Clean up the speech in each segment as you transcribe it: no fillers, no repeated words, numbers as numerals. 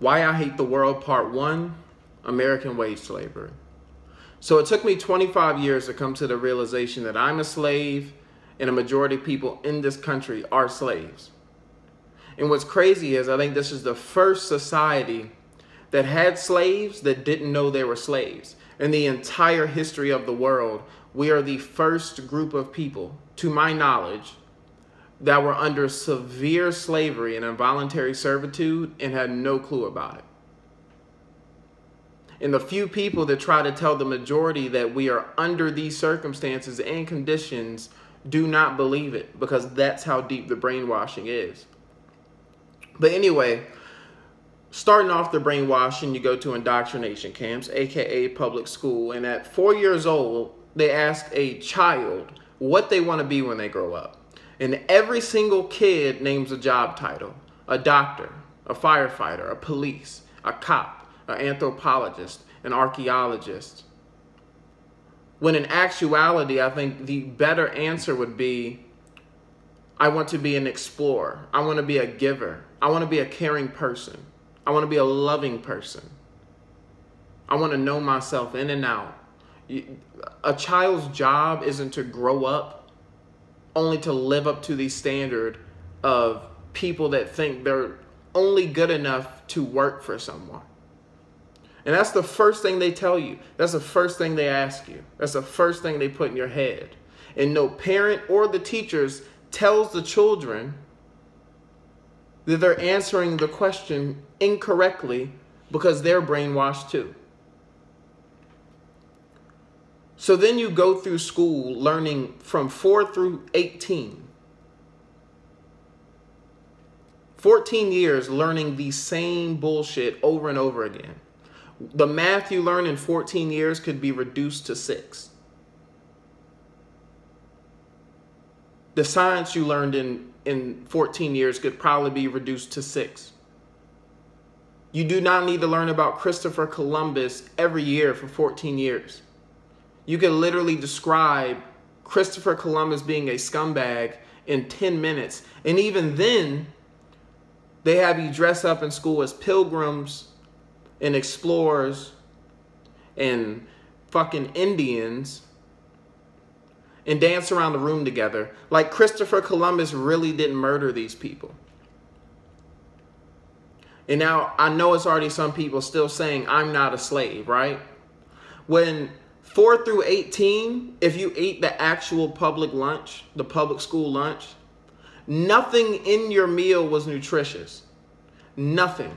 Why I Hate the World, Part 1, American Wage Slavery. So it took me 25 years to come to the realization that I'm a slave and a majority of people in this country are slaves. And what's crazy is I think this is the first society that had slaves that didn't know they were slaves. In the entire history of the world, we are the first group of people, to my knowledge, that were under severe slavery and involuntary servitude and had no clue about it. And the few people that try to tell the majority that we are under these circumstances and conditions do not believe it, because that's how deep the brainwashing is. But anyway, starting off the brainwashing, you go to indoctrination camps, aka public school, and at 4 years old, they ask a child what they want to be when they grow up. And every single kid names a job title: a doctor, a firefighter, a police, a cop, an anthropologist, an archaeologist. When in actuality, I think the better answer would be, I want to be an explorer. I want to be a giver. I want to be a caring person. I want to be a loving person. I want to know myself in and out. A child's job isn't to grow up only to live up to the standard of people that think they're only good enough to work for someone. And that's the first thing they tell you. That's the first thing they ask you. That's the first thing they put in your head. And no parent or the teachers tells the children that they're answering the question incorrectly, because they're brainwashed too. So then you go through school learning from 4 through 18. 14 years learning the same bullshit over and over again. The math you learn in 14 years could be reduced to 6. The science you learned in 14 years could probably be reduced to 6. You do not need to learn about Christopher Columbus every year for 14 years. You can literally describe Christopher Columbus being a scumbag in 10 minutes. And even then, they have you dress up in school as pilgrims and explorers and fucking Indians and dance around the room together like Christopher Columbus really didn't murder these people. And now I know it's already some people still saying I'm not a slave, right? When 4 through 18, if you eat the actual public lunch, the public school lunch, nothing in your meal was nutritious. Nothing.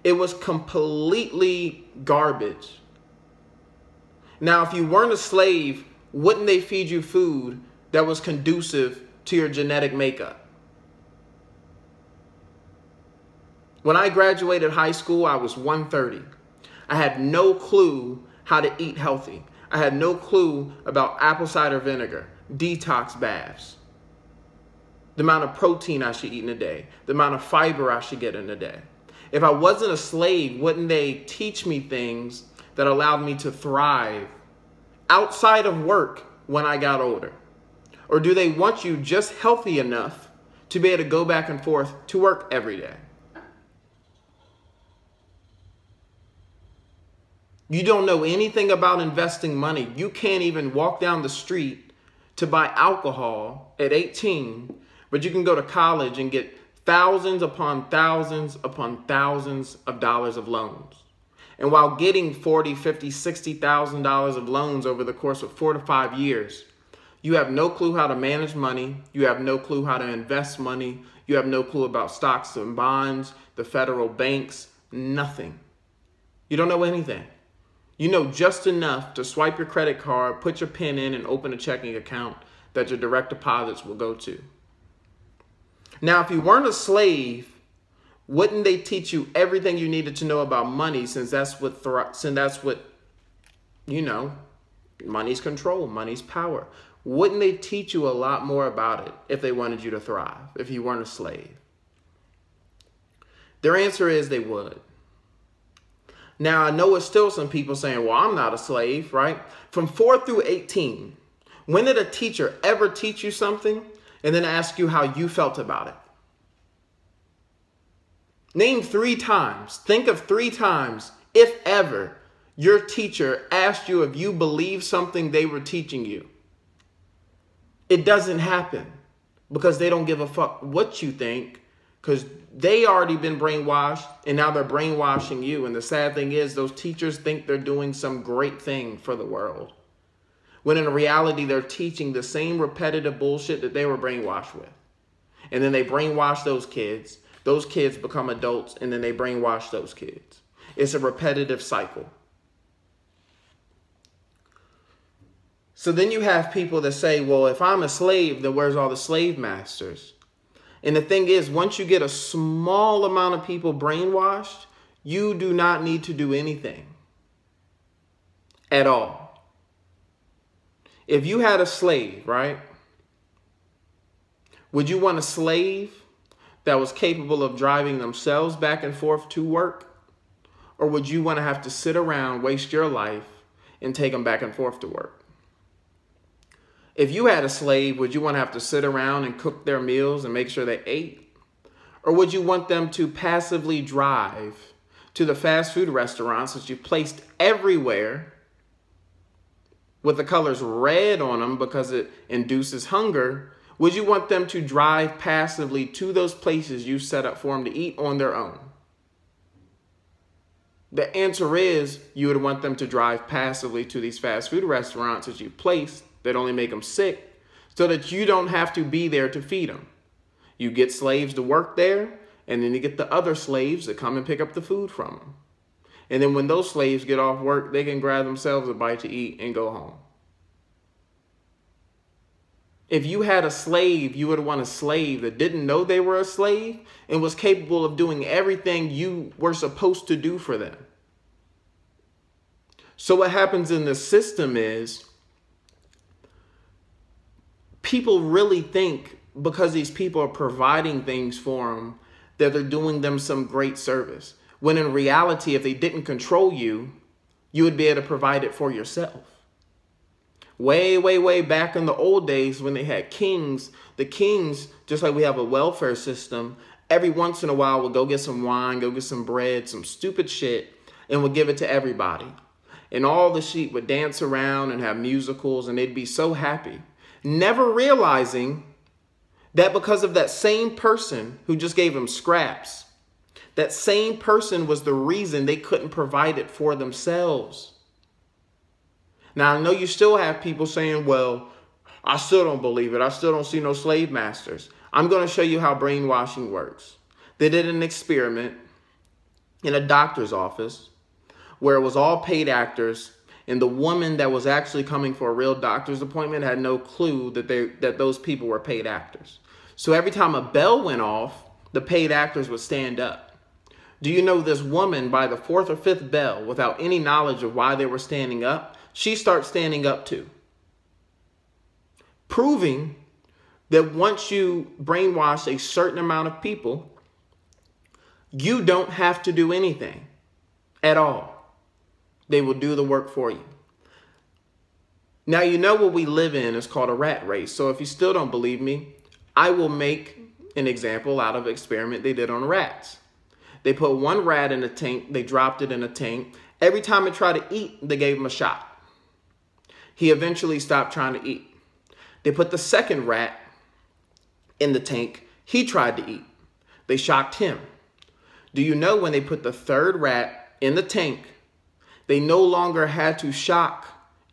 It was completely garbage. Now, if you weren't a slave, wouldn't they feed you food that was conducive to your genetic makeup? When I graduated high school, I was 130. I had no clue how to eat healthy. I had no clue about apple cider vinegar, detox baths, the amount of protein I should eat in a day, the amount of fiber I should get in a day. If I wasn't a slave, wouldn't they teach me things that allowed me to thrive outside of work when I got older? Or do they want you just healthy enough to be able to go back and forth to work every day? You don't know anything about investing money. You can't even walk down the street to buy alcohol at 18, but you can go to college and get thousands upon thousands upon thousands of dollars of loans. And while getting $40,000, $50,000, $60,000 of loans over the course of 4 to 5 years, you have no clue how to manage money. You have no clue how to invest money. You have no clue about stocks and bonds, the federal banks, nothing. You don't know anything. You know just enough to swipe your credit card, put your PIN in, and open a checking account that your direct deposits will go to. Now, if you weren't a slave, wouldn't they teach you everything you needed to know about money, since that's what money's control, money's power. Wouldn't they teach you a lot more about it if they wanted you to thrive, if you weren't a slave? Their answer is they would. Now, I know it's still some people saying, well, I'm not a slave, right? From 4 through 18, when did a teacher ever teach you something and then ask you how you felt about it? Name 3 times. Think of 3 times, if ever, your teacher asked you if you believe something they were teaching you. It doesn't happen because they don't give a fuck what you think, because they already been brainwashed and now they're brainwashing you. And the sad thing is those teachers think they're doing some great thing for the world, when in reality they're teaching the same repetitive bullshit that they were brainwashed with. And then they brainwash those kids. Those kids become adults, and then they brainwash those kids. It's a repetitive cycle. So then you have people that say, well, if I'm a slave, then where's all the slave masters? And the thing is, once you get a small amount of people brainwashed, you do not need to do anything at all. If you had a slave, right? Would you want a slave that was capable of driving themselves back and forth to work? Or would you want to have to sit around, waste your life, and take them back and forth to work? If you had a slave, would you want to have to sit around and cook their meals and make sure they ate? Or would you want them to passively drive to the fast food restaurants that you've placed everywhere with the colors red on them because it induces hunger? Would you want them to drive passively to those places you set up for them to eat on their own? The answer is you would want them to drive passively to these fast food restaurants that you've placed that only make them sick, so that you don't have to be there to feed them. You get slaves to work there, and then you get the other slaves that come and pick up the food from them. And then when those slaves get off work, they can grab themselves a bite to eat and go home. If you had a slave, you would want a slave that didn't know they were a slave and was capable of doing everything you were supposed to do for them. So what happens in the system is people really think because these people are providing things for them that they're doing them some great service. When in reality, if they didn't control you, you would be able to provide it for yourself. Way, way, way back in the old days when they had kings, the kings, just like we have a welfare system, every once in a while would go get some wine, go get some bread, some stupid shit, and would give it to everybody. And all the sheep would dance around and have musicals, and they'd be so happy, never realizing that because of that same person who just gave them scraps, that same person was the reason they couldn't provide it for themselves. Now, I know you still have people saying, well, I still don't believe it. I still don't see no slave masters. I'm going to show you how brainwashing works. They did an experiment in a doctor's office where it was all paid actors, and the woman that was actually coming for a real doctor's appointment had no clue that those people were paid actors. So every time a bell went off, the paid actors would stand up. Do you know this woman, by the 4th or 5th bell, without any knowledge of why they were standing up, she starts standing up too. Proving that once you brainwash a certain amount of people, you don't have to do anything at all. They will do the work for you. Now, you know what we live in is called a rat race. So if you still don't believe me, I will make an example out of an experiment they did on rats. They put one rat in a tank. They dropped it in a tank. Every time it tried to eat, they gave him a shot. He eventually stopped trying to eat. They put the second rat in the tank. He tried to eat. They shocked him. Do you know when they put the third rat in the tank, they no longer had to shock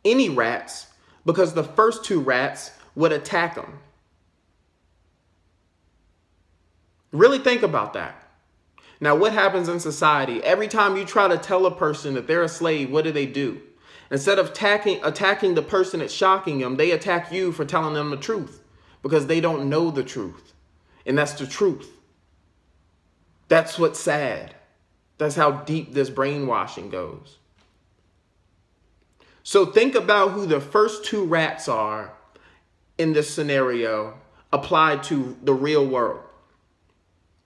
any rats because the first 2 rats would attack them? Really think about that. Now, what happens in society? Every time you try to tell a person that they're a slave, what do? Instead of attacking the person that's shocking them, they attack you for telling them the truth because they don't know the truth. And that's the truth. That's what's sad. That's how deep this brainwashing goes. So think about who the first 2 rats are in this scenario applied to the real world,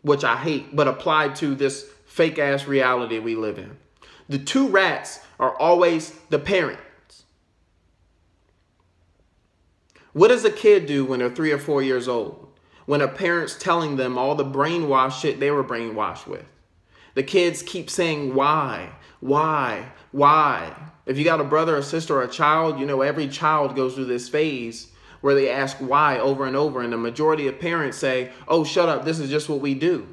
which I hate, but applied to this fake ass reality we live in. The 2 rats are always the parents. What does a kid do when they're 3 or 4 years old? When a parent's telling them all the brainwashed shit they were brainwashed with? The kids keep saying, why? If you got a brother or sister or a child, you know, every child goes through this phase where they ask why over and over. And the majority of parents say, oh, shut up. This is just what we do.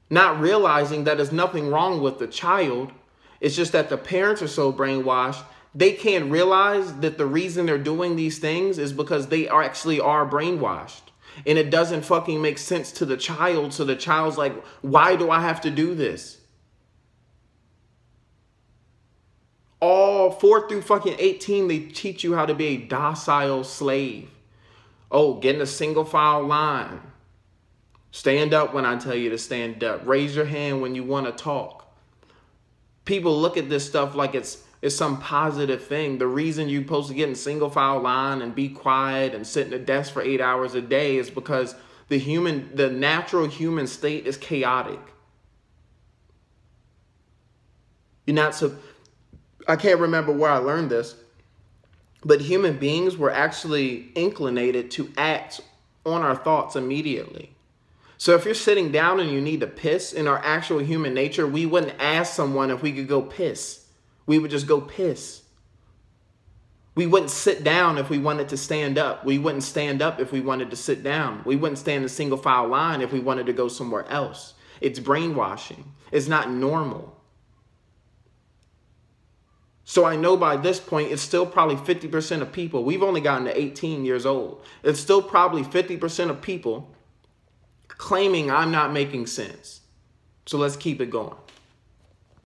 Not realizing that there's nothing wrong with the child. It's just that the parents are so brainwashed. They can't realize that the reason they're doing these things is because they actually are brainwashed. And it doesn't fucking make sense to the child. So the child's like, why do I have to do this? All 4 through fucking 18, they teach you how to be a docile slave. Oh, get in a single file line. Stand up when I tell you to stand up. Raise your hand when you want to talk. People look at this stuff like it's some positive thing. The reason you're supposed to get in single file line and be quiet and sit in a desk for 8 hours a day is because the natural human state is chaotic. I can't remember where I learned this, but human beings were actually inclinated to act on our thoughts immediately. So if you're sitting down and you need to piss, in our actual human nature, we wouldn't ask someone if we could go piss. We would just go piss. We wouldn't sit down if we wanted to stand up. We wouldn't stand up if we wanted to sit down. We wouldn't stand in a single file line if we wanted to go somewhere else. It's brainwashing. It's not normal. So I know by this point, it's still probably 50% of people. We've only gotten to 18 years old. It's still probably 50% of people claiming I'm not making sense. So let's keep it going.